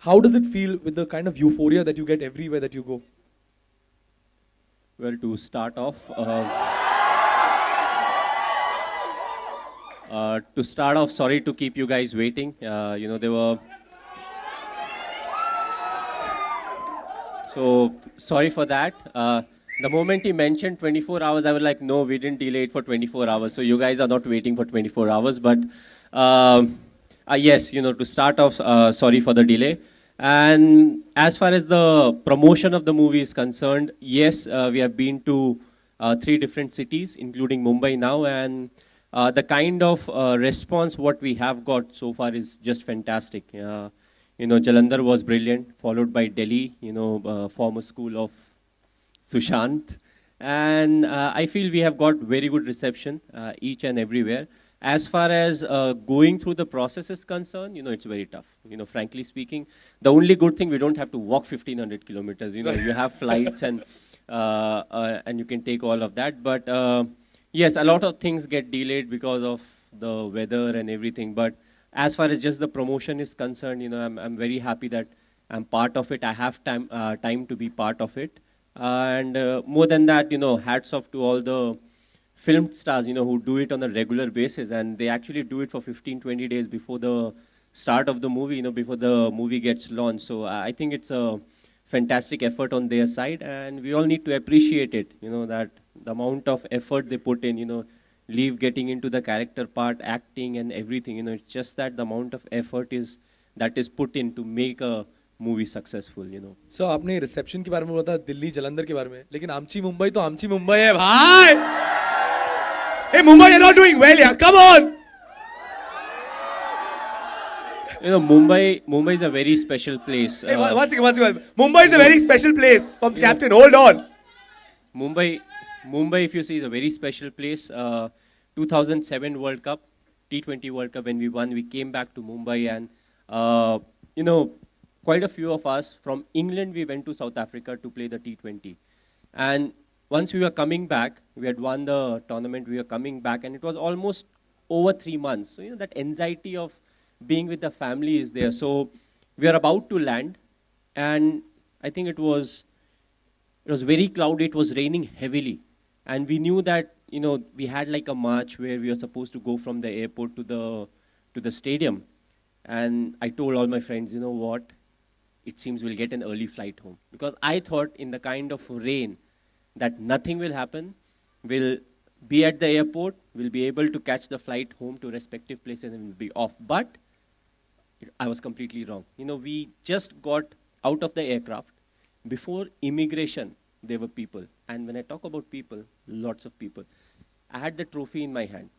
how does it feel with the kind of euphoria that you get everywhere that you go? Well, to start off, sorry to keep you guys waiting. There were. So sorry for that. The moment he mentioned 24 hours, I was like, no, we didn't delay it for 24 hours. So you guys are not waiting for 24 hours. But yes, to start off, sorry for the delay. And as far as the promotion of the movie is concerned, yes, we have been to 3 different cities, including Mumbai now. And the kind of response what we have got so far is just fantastic. Jalandhar was brilliant, followed by Delhi, former school of Sushant. And I feel we have got very good reception each and everywhere. As far as going through the process is concerned, it's very tough. Frankly speaking, the only good thing, we don't have to walk 1,500 kilometers. You have flights and you can take all of that. But yes, a lot of things get delayed because of the weather and everything. But as far as just the promotion is concerned, I'm very happy that I'm part of it. I have time to be part of it. And more than that, hats off to all the film stars, who do it on a regular basis. And they actually do it for 15, 20 days before the start of the movie, before the movie gets launched. So I think it's a fantastic effort on their side. And we all need to appreciate it, that the amount of effort they put in, leave getting into the character part, acting and everything. It's just that the amount of effort that is put in to make a movie successful. So आपने reception के बारे में बताया, दिल्ली जलंधर के बारे में, लेकिन आमची मुंबई तो आमची मुंबई है भाई. Hey Mumbai, you're not doing well, yeah. Come on. Mumbai is a very special place. Hey, one second. Mumbai is a very special place. From Captain, hold on. Mumbai, if you see, is a very special place. 2007 World Cup, T20 World Cup, when we won, we came back to Mumbai, and quite a few of us from England, we went to South Africa to play the T20. And once we were coming back, we had won the tournament, we were coming back, and it was almost over 3 months. So, that anxiety of being with the family is there. So we are about to land, and I think it was very cloudy, it was raining heavily. And we knew that, we had like a march where we were supposed to go from the airport to the stadium. And I told all my friends, you know what, it seems we'll get an early flight home. Because I thought in the kind of rain that nothing will happen, we'll be at the airport, we'll be able to catch the flight home to respective places and we'll be off. But I was completely wrong. We just got out of the aircraft. Before immigration, there were people. And when I talk about people, lots of people. I had the trophy in my hand.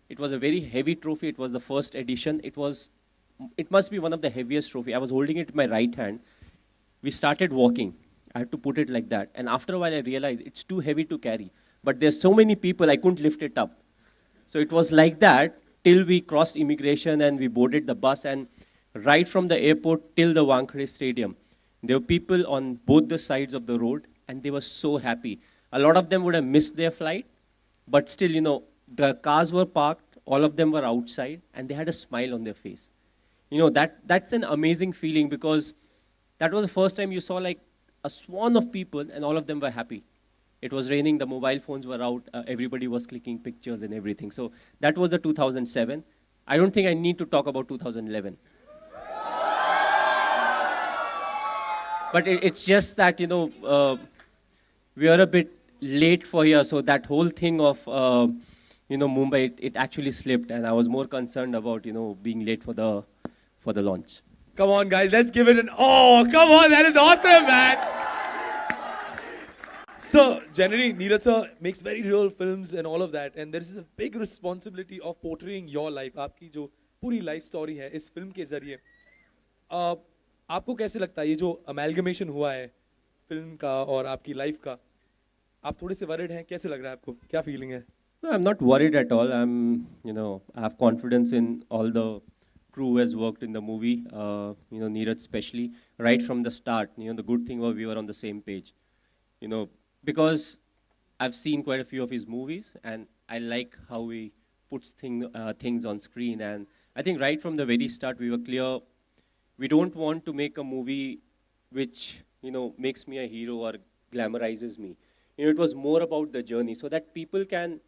It was a very heavy trophy. It was the first edition. It must be one of the heaviest trophy. I was holding it in my right hand. We started walking. I had to put it like that. And after a while, I realized it's too heavy to carry. But there's so many people, I couldn't lift it up. So it was like that till we crossed immigration and we boarded the bus. And right from the airport till the Wankhede Stadium, there were people on both the sides of the road, and they were so happy. A lot of them would have missed their flight, but still, the cars were parked, all of them were outside, and they had a smile on their face. That's an amazing feeling, because that was the first time you saw like a swarm of people, and all of them were happy. It was raining, the mobile phones were out, everybody was clicking pictures and everything. So that was the 2007. I don't think I need to talk about 2011. But it's just that, we are a bit late for here. So that whole thing of, Mumbai, it actually slipped. And I was more concerned about, being late for the launch. Come on, guys, let's give it an... Oh, come on, that is awesome, man. So, generally, Neeraj sir makes very real films and all of that. And there is a big responsibility of portraying your life. आपकी जो पूरी life story है इस film के ज़रिए. आपको कैसे लगता है ये जो amalgamation हुआ है film का और आपकी life का? आप थोड़े से worried हैं, कैसे लग रहा है आपको? क्या feeling है? No, I'm not worried at all. I have confidence in all the crew who has worked in the movie, Neeraj especially, right from the start. The good thing was we were on the same page. Because I've seen quite a few of his movies, and I like how he puts things on screen. And I think right from the very start, we were clear we don't want to make a movie which, you know, makes me a hero or glamorizes me. You know, it was more about the journey so that people can,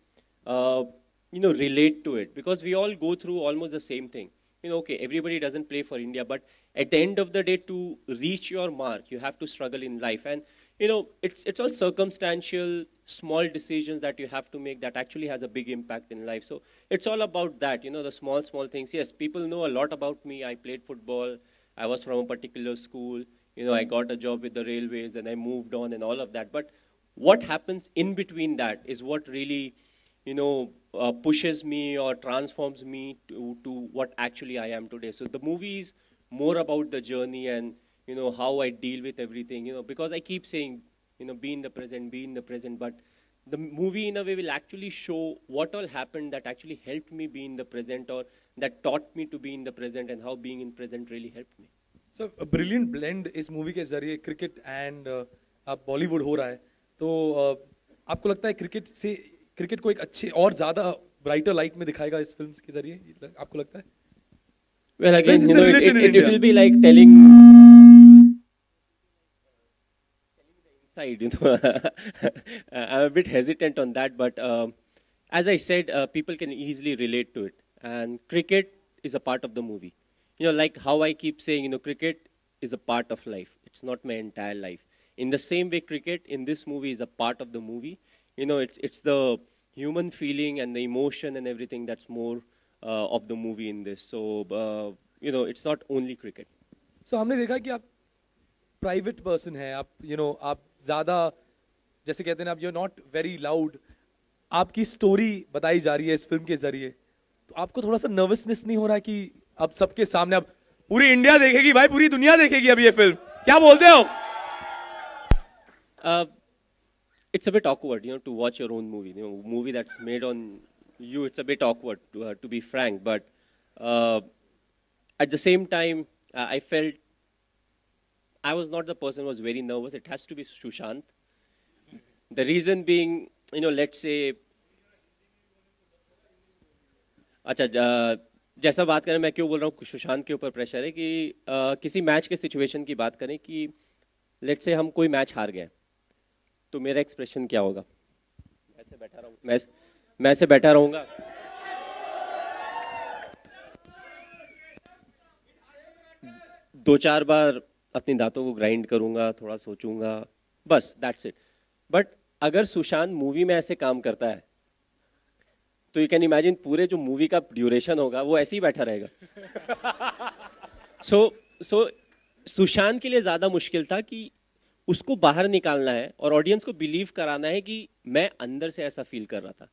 uh, you know, relate to it, because we all go through almost the same thing. You know, okay, everybody doesn't play for India, but at the end of the day, to reach your mark, you have to struggle in life. And, you know, it's all circumstantial, small decisions that you have to make that actually has a big impact in life. So it's all about that, you know, the small, small things. Yes, people know a lot about me. I played football. I was from a particular school. You know, I got a job with the railways and I moved on and all of that. But what happens in between that is what really, you know, pushes me or transforms me to what actually I am today. So the movie is more about the journey and, you know, how I deal with everything, you know, because I keep saying, you know, be in the present, be in the present, but the movie in a way will actually show what all happened that actually helped me be in the present, or that taught me to be in the present, and how being in present really helped me. So brilliant blend इस movie के जरिए cricket and अब बॉलीवुड हो रहा है तो आपको लगता है क्रिकेट को एक अच्छे और ज्यादा ब्राइटर लाइट में दिखाएगा इस फिल्म के जरिए आपको लगता है Well, again, It's you a know, religion in it India. will be like telling inside, you know. I'm a bit hesitant on that, but as I said, people can easily relate to it. And cricket is a part of the movie. You know, like how I keep saying, you know, cricket is a part of life. It's not my entire life. In the same way, cricket in this movie is a part of the movie. You know, it's the human feeling and the emotion and everything that's more of the movie in this. So, you know, it's not only cricket. सो हमने देखा कि आप private person है आप आप ज्यादा जैसे कहते हैं ना आप यू नॉट वेरी लाउड आपकी स्टोरी बताई जा रही है इस फिल्म के जरिए तो आपको थोड़ा सा नर्वसनेस नहीं हो रहा कि अब सबके सामने अब पूरी इंडिया देखेगी भाई पूरी दुनिया देखेगी अब ये फिल्म क्या बोलते हो Uh, it's a bit awkward, you know, to watch your own movie. You know, movie that's made on you, it's a bit awkward, to be frank. But at the same time, I felt I was not the person who was very nervous. It has to be Sushant. The reason being, you know, let's say, अच्छा जैसा बात करें मैं क्यों बोल रहा हूँ सुशांत के ऊपर प्रेशर है कि किसी मैच के सिचुएशन की बात करें कि लेट्स से हम कोई मैच हार गए तो मेरा एक्सप्रेशन क्या होगा मैं ऐसे बैठा रहूंगा दो चार बार अपनी दांतों को ग्राइंड करूंगा थोड़ा सोचूंगा बस दैट्स इट बट अगर सुशांत मूवी में ऐसे काम करता है तो यू कैन इमेजिन पूरे जो मूवी का ड्यूरेशन होगा वो ऐसे ही बैठा रहेगा सो सुशांत के लिए ज्यादा मुश्किल था कि उसको बाहर निकालना है और ऑडियंस को बिलीव कराना है कि मैं अंदर से ऐसा फील कर रहा था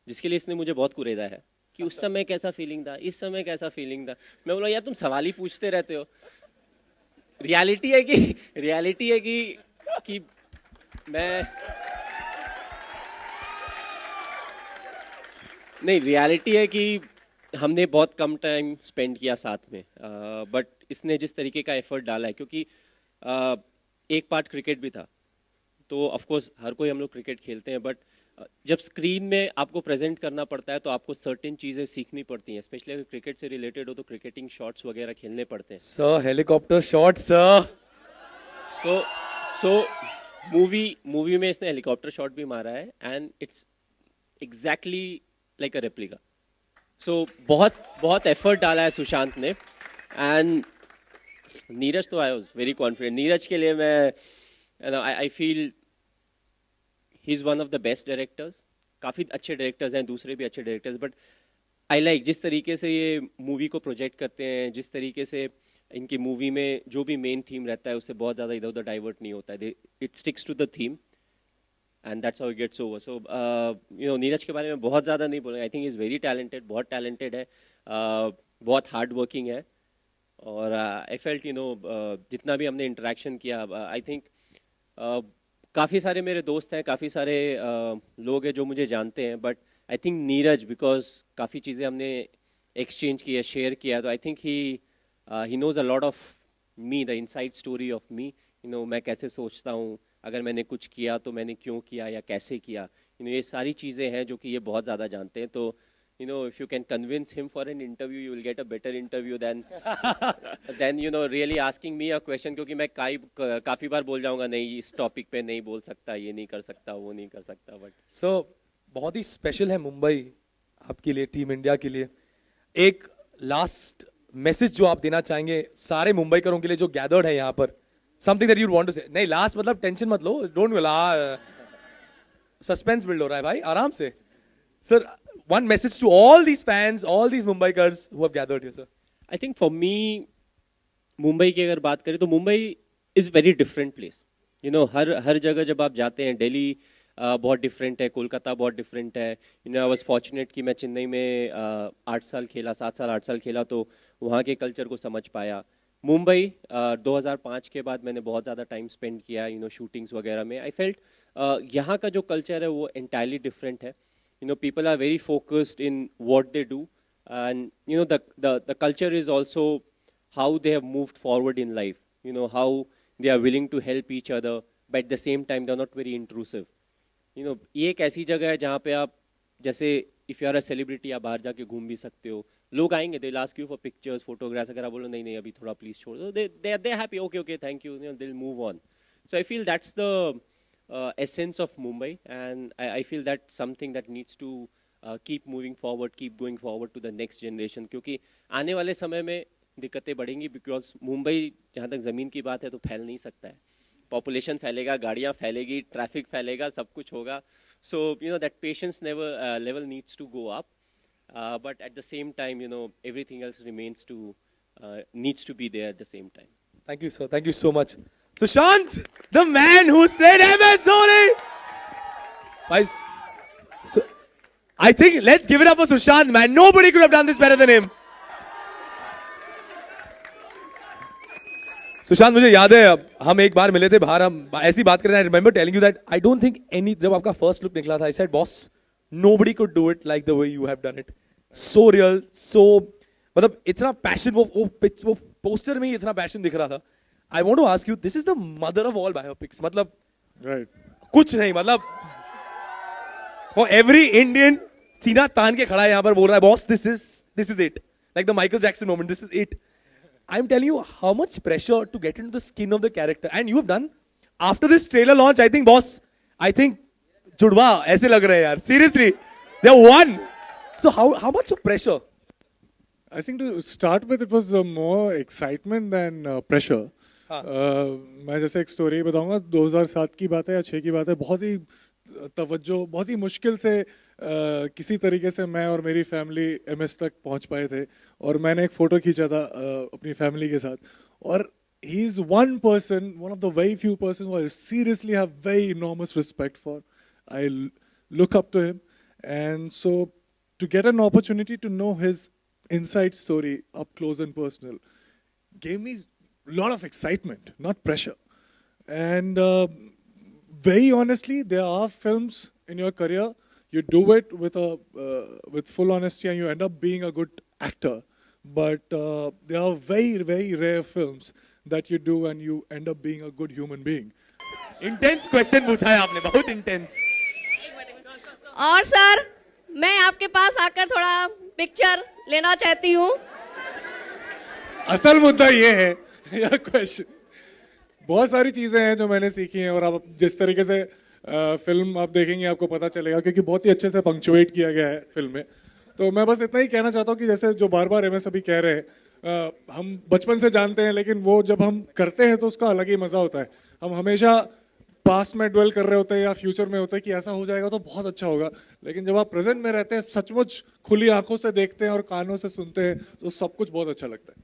जिसके लिए इसने मुझे बहुत कुरेदा है कि उस समय कैसा फीलिंग था इस समय कैसा फीलिंग था मैं बोला यार तुम सवाल ही पूछते रहते हो रियलिटी है कि मैं नहीं रियलिटी है कि हमने बहुत कम टाइम स्पेंड किया साथ में बट इसने जिस तरीके का एफर्ट डाला है क्योंकि एक पार्ट क्रिकेट भी था तो ऑफ कोर्स हर कोई हम लोग क्रिकेट खेलते हैं बट जब स्क्रीन में आपको प्रेजेंट करना पड़ता है तो आपको सर्टेन चीजें सीखनी पड़ती हैं स्पेशली अगर क्रिकेट से रिलेटेड हो तो क्रिकेटिंग शॉट्स वगैरह खेलने पड़ते हैं sir helicopter shot sir so movie में इसने हेलीकॉप्टर शॉट भी मारा है and it's exactly like a replica so बहुत एफर्ट डाला है सुशांत ने एंड नीरज तो I was very confident Neeraj के लिए मैं I feel he is one of the best directors काफ़ी अच्छे डायरेक्टर्स हैं दूसरे भी अच्छे डायरेक्टर्स बट आई लाइक जिस तरीके से ये मूवी को प्रोजेक्ट करते हैं जिस तरीके से इनकी मूवी में जो भी मेन थीम रहता है उससे बहुत ज़्यादा इधर उधर डाइवर्ट नहीं होता है it sticks to the theme and that's how it gets over so you know Neeraj के बारे में बहुत ज़्यादा नहीं बोलेंगे I think is very talented बहुत टैलेंटेड है बहुत हार्ड वर्किंग है और आई फेल्ट यू नो जितना भी हमने इंटरेक्शन किया आई थिंक काफ़ी सारे मेरे दोस्त हैं काफ़ी सारे लोग हैं जो मुझे जानते हैं but I think Neeraj because काफ़ी चीज़ें हमने एक्सचेंज किया शेयर किया तो I think he knows a lot of me the inside story of me you know मैं कैसे सोचता हूँ अगर मैंने कुछ किया तो मैंने क्यों किया या कैसे किया यू नो ये सारी चीज़ें हैं जो कि ये बहुत ज़्यादा जानते हैं तो you know, if you can convince him for an interview, you will get a better interview than you know really asking me a question, क्योंकि मैं काफी बार बोल जाऊंगा नहीं इस टॉपिक पे नहीं बोल सकता, ये नहीं कर सकता, वो नहीं कर सकता. बट सो बहुत ही स्पेशल है मुंबई आपके लिए, टीम इंडिया के लिए. एक लास्ट मैसेज जो आप देना चाहेंगे सारे मुंबईकरों के लिए जो गैदर्ड है यहाँ पर, something that you want to say. नहीं लास्ट मतलब टेंशन मत लो, डोंट सस्पेंस बिल्ड हो रहा है भाई, आराम से. Sir one message to all these fans, all these Mumbaikars who have gathered here, sir. I think for me, Mumbai की अगर बात करें तो Mumbai is very different place. You know हर जगह जब आप जाते हैं, दिल्ली बहुत डिफरेंट है, कोलकाता बहुत डिफरेंट है. You know I was fortunate कि मैं चेन्नई में 8 साल खेला, 8 साल खेला, तो वहाँ के कल्चर को समझ पाया. मुंबई 2005 के बाद मैंने बहुत ज़्यादा टाइम स्पेंड किया यू नो शूटिंग्स वगैरह में. आई फेल्ट यहाँ का जो कल्चर है वो एंटायरली डिफरेंट है. You know, people are very focused in what they do, and you know the culture is also how they have moved forward in life. You know how they are willing to help each other, but at the same time they are not very intrusive. You know, ये एक ऐसी जगह है जहाँ पे आप जैसे if you are a celebrity आप बाहर जाके घूम भी सकते हो. लोग आएंगे, they'll ask you for pictures, photographs. अगर आप बोलो नहीं नहीं अभी थोड़ा please छोड़ दो, they are happy. Okay, thank you. You know, they'll move on. So I feel that's the essence of Mumbai, and I feel that's something that needs to keep moving forward, keep going forward to the next generation. क्योंकि आने वाले समय में दिक्कतें बढ़ेंगी, because Mumbai जहाँ तक ज़मीन की बात है तो फैल नहीं सकता है. पॉपुलेशन फैलेगा, गाड़ियाँ फैलेगी, ट्रैफिक फैलेगा, सब कुछ होगा. So you know that patience level needs to go up, but at the same time you know everything else needs to be there at the same time. Thank you, sir. Thank you so much. Sushant, the man who's played MS Dhoni. So, I think let's give it up for Sushant, man. Nobody could have done this better than him. Sushant, मुझे याद है हम एक बार मिले थे बाहर, हम ऐसी बात कर रहे हैं. I remember telling you that I don't think any, जब आपका फर्स्ट लुक निकला था, I said boss nobody could do it like the way you have done it. So real, so मतलब इतना पैशन, वो पोस्टर में ही इतना पैशन दिख रहा था. I want to ask you, this is the mother of all biopics. मतलब right. कुछ नहीं, मतलब for every Indian सीना तान के खड़ा है यहाँ पर, बोल रहा है boss this is it, like the Michael Jackson moment, this is it. I'm telling you how much pressure to get into the skin of the character, and you have done. After this trailer launch, I think boss, I think जुड़वा ऐसे लग रहे हैं यार, seriously, they won. So how much of pressure? I think to start with, it was more excitement than pressure. मैं जैसे एक story बताऊंगा. 2007 की बात है या 6 की बात है. बहुत ही तवज्जो, बहुत ही मुश्किल से किसी तरीके से मैं और मेरी फैमिली MS तक पहुंच पाए थे, और मैंने एक फ़ोटो खींचा था अपनी फैमिली के साथ. और he is one of the very few person who I seriously have very enormous respect for. I look up to him, and so to get an opportunity to know his inside story up close and personal gave me lot of excitement, not pressure. And very honestly, there are films in your career, you do it with full honesty and you end up being a good actor. But there are very, very rare films that you do and you end up being a good human being. Intense question पूछा है आपने, बहुत intense. और sir, मैं आपके पास आकर थोड़ा picture लेना चाहती हूँ. असल मुद्दा ये है या क्वेश्चन, बहुत सारी चीजें हैं जो मैंने सीखी हैं, और आप जिस तरीके से फिल्म आप देखेंगे आपको पता चलेगा, क्योंकि बहुत ही अच्छे से पंक्चुएट किया गया है फिल्म में. तो मैं बस इतना ही कहना चाहता हूँ कि जैसे जो बार बार MS अभी कह रहे हैं, हम बचपन से जानते हैं, लेकिन वो जब हम करते हैं तो उसका अलग ही मजा होता है. हम हमेशा पास्ट में ड्वेल कर रहे होते हैं या फ्यूचर में होते हैं कि ऐसा हो जाएगा तो बहुत अच्छा होगा, लेकिन जब आप प्रेजेंट में रहते हैं, सचमुच खुली आंखों से देखते हैं और कानों से सुनते हैं, तो सब कुछ बहुत अच्छा लगता है.